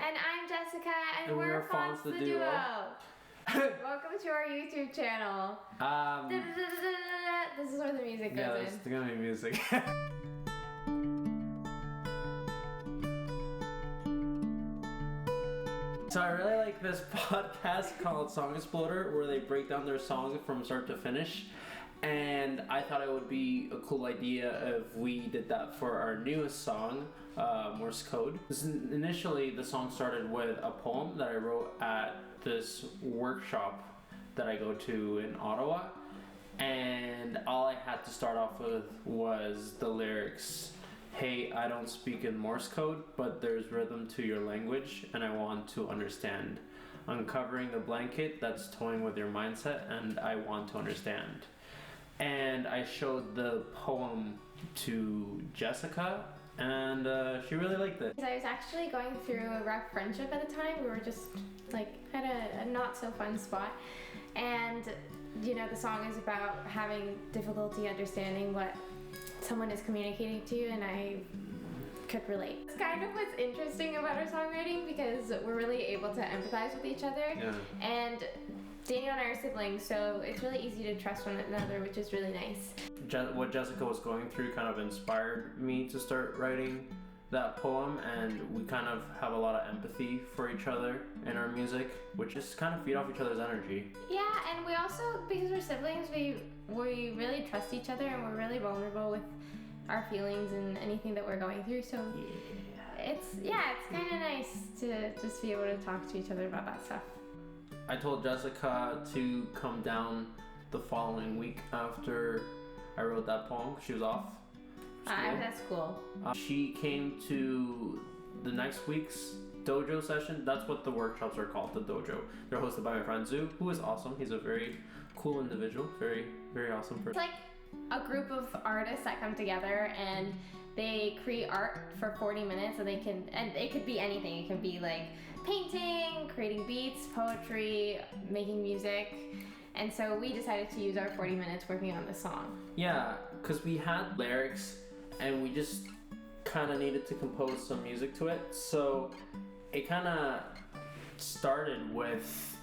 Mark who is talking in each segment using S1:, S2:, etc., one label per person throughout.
S1: And I'm Jessica, and
S2: we're
S1: Fonts the Duo. Welcome to our YouTube channel. This is where the music goes in.
S2: Yeah, there's gonna be music. So I really like this podcast called Song Exploder, where they break down their songs from start to finish. And I thought it would be a cool idea if we did that for our newest song, Morse Code. Initially, the song started with a poem that I wrote at this workshop that I go to in Ottawa. And all I had to start off with was the lyrics, "Hey, I don't speak in Morse code, but there's rhythm to your language, and I want to understand. Uncovering the blanket that's toying with your mindset, and I want to understand." And I showed the poem to Jessica, and she really liked it.
S1: I was actually going through a rough friendship at the time. We were just had a not so fun spot, and the song is about having difficulty understanding what someone is communicating to you, and I could relate. It's kind of what's interesting about our songwriting, because we're really able to empathize with each other.
S2: Yeah.
S1: And Daniel and I are siblings, so it's really easy to trust one another, which is really nice.
S2: What Jessica was going through kind of inspired me to start writing that poem, and we kind of have a lot of empathy for each other in our music, which just kind of feed off each other's energy.
S1: Yeah, and we also, because we're siblings, we really trust each other, and we're really vulnerable with our feelings and anything that we're going through. So it's kind of nice to just be able to talk to each other about that stuff.
S2: I told Jessica to come down the following week after I wrote that poem. She was off.
S1: That's cool.
S2: She came to the next week's dojo session. That's what the workshops are called, the dojo. They're hosted by my friend Zoo, who is awesome. He's a very cool individual, very, very awesome person.
S1: It's like a group of artists that come together and they create art for 40 minutes, and it could be anything. It could be like painting, creating beats, poetry, making music. And so we decided to use our 40 minutes working on this song.
S2: Yeah, because we had lyrics and we just kind of needed to compose some music to it. So it kind of started with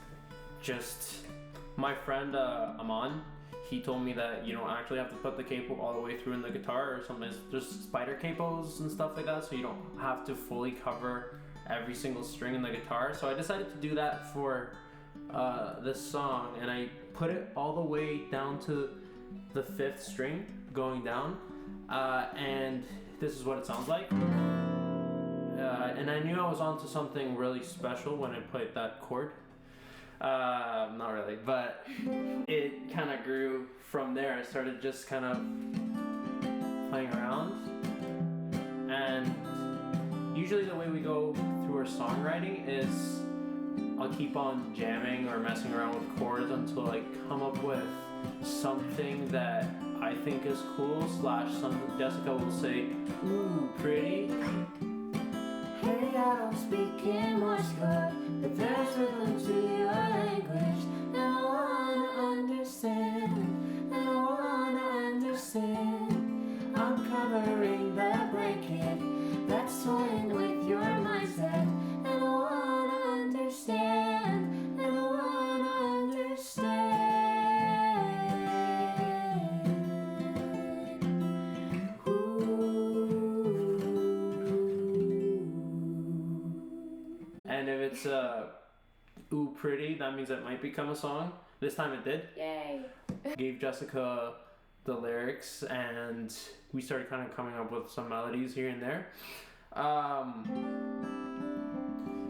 S2: just my friend Aman. He told me that you don't actually have to put the capo all the way through in the guitar or something. There's spider capos and stuff like that, so you don't have to fully cover every single string in the guitar. So I decided to do that for this song, and I put it all the way down to the 5th string going down, and this is what it sounds like. And I knew I was onto something really special when I played that chord. Not really, but it kind of grew from there. I started just kind of playing around, and usually the way we go through our songwriting is I'll keep on jamming or messing around with chords until I come up with something that I think is cool, something Jessica will say, "Ooh, pretty."
S3: Hey, I don't speak in Morse code, but there's rhythm to your language, and I wanna understand, I'm covering the blanket that's toying with your mindset, and I wanna understand,
S2: And if it's ooh pretty, that means it might become a song. This time it did.
S1: Yay!
S2: Gave Jessica the lyrics, and we started kind of coming up with some melodies here and there.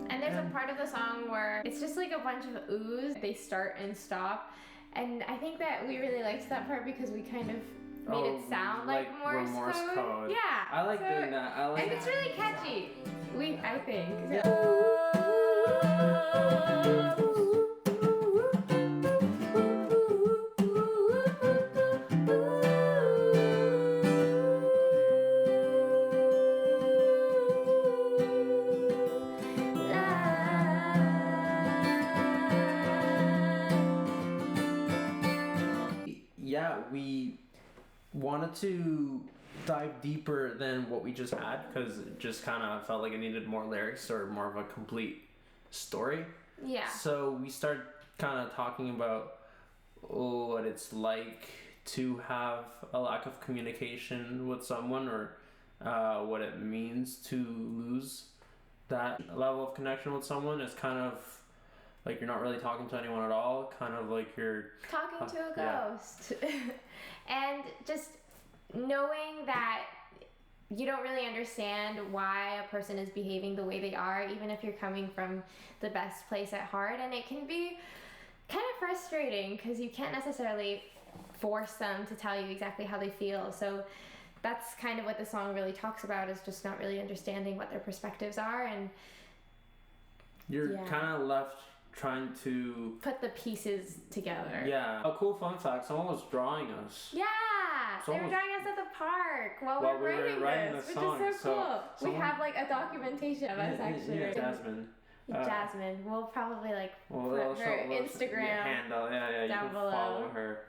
S1: And there's a part of the song where it's just like a bunch of oohs. They start and stop. And I think that we really liked that part because we kind of made it sound like Morse code. Yeah.
S2: I like doing that.
S1: And it's really catchy. I think.
S2: Yeah, we wanted to dive deeper than what we just had because it just kind of felt like it needed more lyrics or more of a complete story.
S1: Yeah.
S2: So we started kind of talking about what it's like to have a lack of communication with someone, or what it means to lose that level of connection with someone. It's kind of like you're not really talking to anyone at all, kind of like you're
S1: talking to a ghost. And just knowing that you don't really understand why a person is behaving the way they are, even if you're coming from the best place at heart. And it can be kind of frustrating because you can't necessarily force them to tell you exactly how they feel. So that's kind of what the song really talks about, is just not really understanding what their perspectives are, and
S2: you're kind of left trying to
S1: put the pieces together.
S2: Yeah. A cool fun fact, someone was drawing us.
S1: Yeah, they were drawing us at the park while we were writing this, which
S2: song.
S1: is so cool. We have like a documentation of us actually.
S2: Yeah, Jasmine.
S1: Jasmine. We'll probably put her Instagram
S2: handle. Yeah,
S1: down
S2: you can
S1: below.
S2: follow her.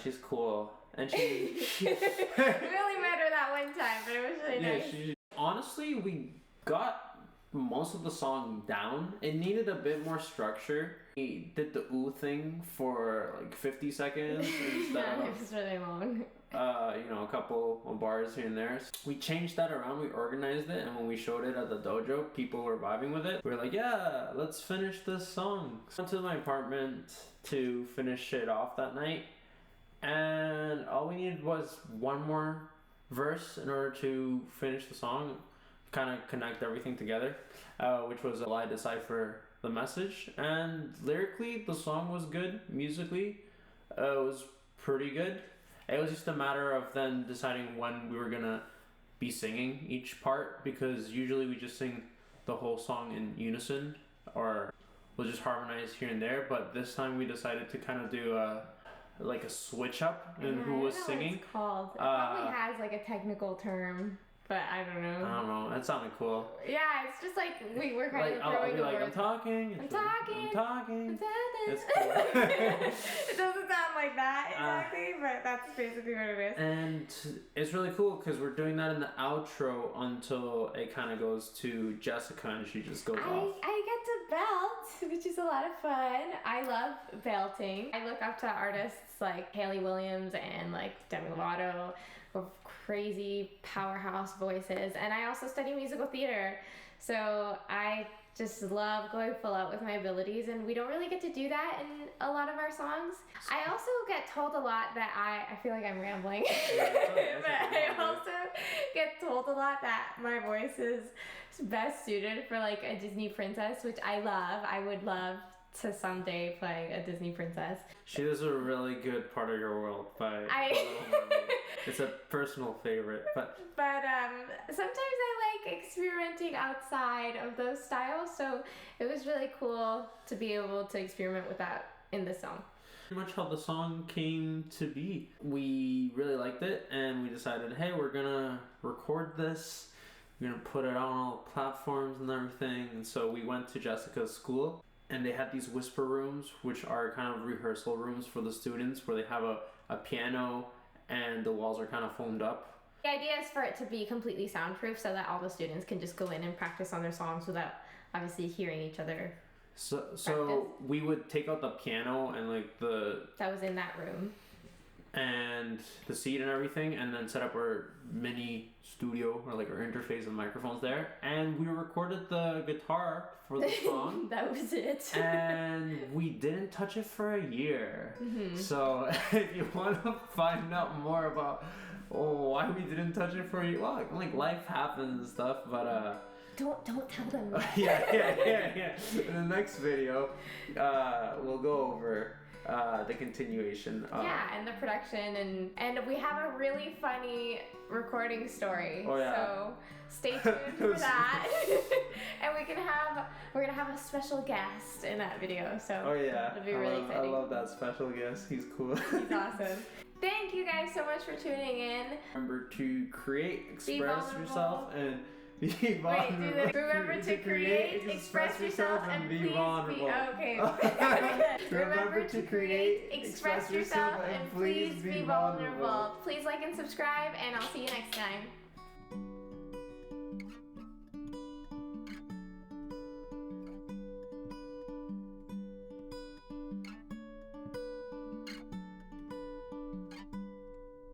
S2: She's cool, and she
S1: we only met her that one time, but it was really nice.
S2: Honestly, we got most of the song down. It needed a bit more structure. We did the ooh thing for like 50 seconds instead of
S1: it was really long.
S2: A couple of bars here and there. We changed that around, we organized it, and when we showed it at the dojo, people were vibing with it. We were like, yeah, let's finish this song. Went to my apartment to finish it off that night, and all we needed was one more verse in order to finish the song, kind of connect everything together, which was a lie decipher the message. And lyrically, the song was good. Musically, it was pretty good. It was just a matter of then deciding when we were gonna be singing each part, because usually we just sing the whole song in unison, or we'll just harmonize here and there. But this time we decided to kind of do a switch up in who was singing.
S1: What it's called. It probably has like a technical term, but I don't know.
S2: I don't know. That sounded cool.
S1: Yeah, it's just like we were kind of throwing
S2: I'll be
S1: the
S2: like,
S1: words.
S2: I'm talking. It's cool.
S1: It doesn't sound like that exactly, but that's basically what it is.
S2: And it's really cool because we're doing that in the outro until it kind of goes to Jessica, and she just goes off.
S1: I get to belt, which is a lot of fun. I love belting. I look up to artists like Hayley Williams and like Demi Lovato, with crazy powerhouse voices. And I also study musical theater, so I just love going full out with my abilities, and we don't really get to do that in a lot of our songs. I also get told a lot that I feel like I'm rambling, but I also get told a lot that my voice is best suited for like a Disney princess, which I love. I would love to someday play a Disney princess.
S2: She is a really good part of your world by it's a personal favorite, but
S1: sometimes I like experimenting outside of those styles, so it was really cool to be able to experiment with that in this song.
S2: Pretty much how the song came to be. We really liked it, and we decided, hey, we're gonna record this, we're gonna put it on all platforms and everything. And so we went to Jessica's school, and they had these whisper rooms, which are kind of rehearsal rooms for the students, where they have a piano and the walls are kind of foamed up.
S1: The idea is for it to be completely soundproof so that all the students can just go in and practice on their songs without obviously hearing each other.
S2: So we would take out the piano and like
S1: that was in that room,
S2: and the seat and everything, and then set up our mini studio or like our interface and microphones there, and we recorded the guitar for the song.
S1: That was it.
S2: And we didn't touch it for a year.
S1: Mm-hmm.
S2: So if you want to find out more about why we didn't touch it for a year, well, like life happens and stuff, but
S1: Don't tell them that.
S2: yeah. In the next video, we'll go over the continuation.
S1: And the production, and we have a really funny recording story.
S2: Oh, yeah.
S1: So stay tuned for that. And we're gonna have a special guest in that video. So it'll be really exciting.
S2: I love that special guest. He's cool.
S1: He's awesome. Thank you guys so much for tuning in.
S2: Remember to create, express yourself, and Be
S1: Wait,
S2: vulnerable.
S1: do this. Remember to create, express yourself, and
S2: be
S1: please
S2: vulnerable.
S1: okay. Remember to create, express yourself, and please be vulnerable. Please like and subscribe, and I'll see you next time.